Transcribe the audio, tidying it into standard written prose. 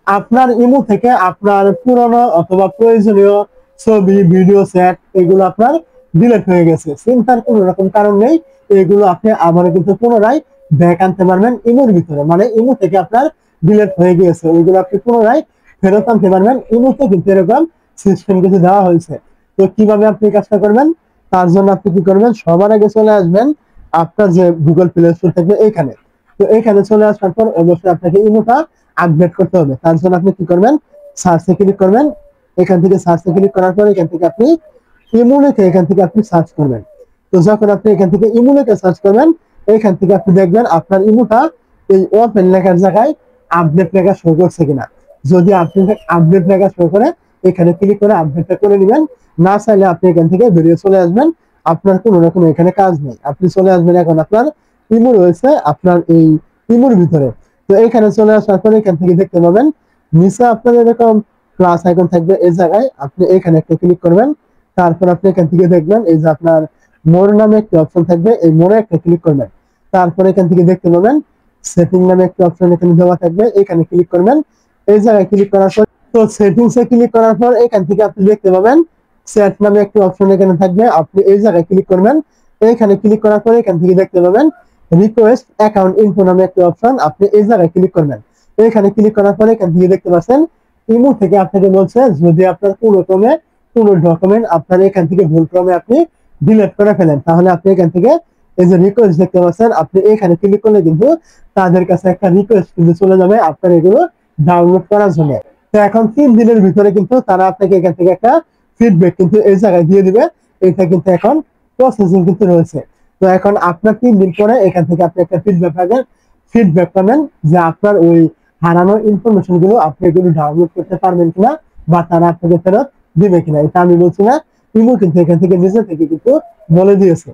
আপনার ইমো থেকে আপনার পুরনো অথবা প্রয়োজনীয় ছবি, ভিডিও, চ্যাট এগুলো আপনার ডিলিট হয়ে গেছে। চিন্তার কোনো রকম কারণ নেই। এগুলো আপনি আবার কিন্তু পুনরায় ব্যাক আনতে পারবেন ইমোর ভিতরে। মানে ইমো থেকে আপনার ডিলিট হয়ে গিয়েছে, ওইগুলো আপনি পুনরায় ফেরত আনতে পারবেন। ইমোতে কিন্তু এরকম সিস্টেম কিছু দেওয়া হয়েছে। তো কিভাবে আপনি এই কাজটা করবেন? তার জন্য আপনি কি করবেন? সবার আগে চলে আসবেন আপনার যে গুগল প্লে স্টোর থাকবে এখানে। তো এখানে চলে আসার পর অবশ্যই আপনাকে ইমোটা আপডেট করতে হবে। তার জন্য আপনি কি করবেন? সার্চে ক্লিক করবেন। এখান থেকে সার্চে ক্লিক করার পর এখান থেকে আপনি ইমো লিখে এখান থেকে আপনি সার্চ করবেন। তো যখন আপনি এখান থেকে ইমো লিখে সার্চ করবেন, এখান থেকে আপনি দেখবেন আপনার ইমোটা এই ওপেন লেখার জায়গায় আপডেট লেখা শো করছে কিনা। যদি আপনি আপডেট লেখা শো করে, এখানে ক্লিক করে আপডেটটা করে নেবেন। না চাইলে আপনি এখান থেকে বেরিয়ে চলে আসবেন। আপনার কোনো রকম এখানে কাজ নেই। আপনি চলে আসবেন এখন আপনার ইমো রয়েছে আপনার এই ইমোর ভিতরে। তো এখানে চলে আসার পরে এখান থেকে দেখতে পাবেন নিচে আপনার এরকম প্লাস আইকন থাকবে, এই জায়গায় আপনি এখানে একটা ক্লিক করবেন। তারপর আপনি এখান থেকে দেখবেন এই যে আপনার মোর নামে একটা অপশন থাকবে, এই মোড়ে একটা ক্লিক করবেন। তারপর এখান থেকে দেখতে পাবেন সেটিং নামে একটা অপশন এখানে দেওয়া থাকবে, এখানে ক্লিক করবেন। এই জায়গায় ক্লিক করার পর তো সেটিংসে ক্লিক করার পর এখান থেকে আপনি দেখতে পাবেন চ্যাট নামে একটা অপশন এখানে থাকবে, আপনি এই জায়গায় ক্লিক করবেন। এখানে ক্লিক করার পর এখান থেকে দেখতে পাবেন রিকোয়েস্ট অ্যাকাউন্ট ইনফো নামে একটা অপশন, আপনি এই জায়গায় ক্লিক করবেন। এখানে ক্লিক করার পরে এখান থেকে দেখতে পাচ্ছেন ইমো থেকে আপনাকে বলছে যদি আপনার কোনো ডকুমেন্ট আপনার এখান থেকে ভুলক্রমে আপনি ডিলিট করে ফেলেন, তাহলে আপনি এখান থেকে এই যে রিকোয়েস্ট দেখতে পাচ্ছেন, আপনি এখানে ক্লিক করলে কিন্তু তাদের কাছে একটা রিকোয়েস্ট কিন্তু চলে যাবে আপনার এগুলো ডাউনলোড করার জন্য। তো এখন 3 দিনের ভিতরে কিন্তু তারা আপনাকে এখান থেকে একটা ফিডব্যাক কিন্তু এই জায়গায় দিয়ে দিবে। এটা কিন্তু এখন প্রসেসিং কিন্তু রয়েছে। তো এখন আপনার 3 দিন পরে এখান থেকে আপনি একটা ফিডব্যাক পাবেন যে আপনার ওই হারানো ইনফরমেশন গুলো আপনি এগুলো ডাউনলোড করতে পারবেন কিনা বা তারা আপনাকে ফেরত দিবে কিনা। এটা আমি বলছি না, ইমো কিন্তু এখান থেকে নিজে থেকে কিন্তু বলে দিয়েছে।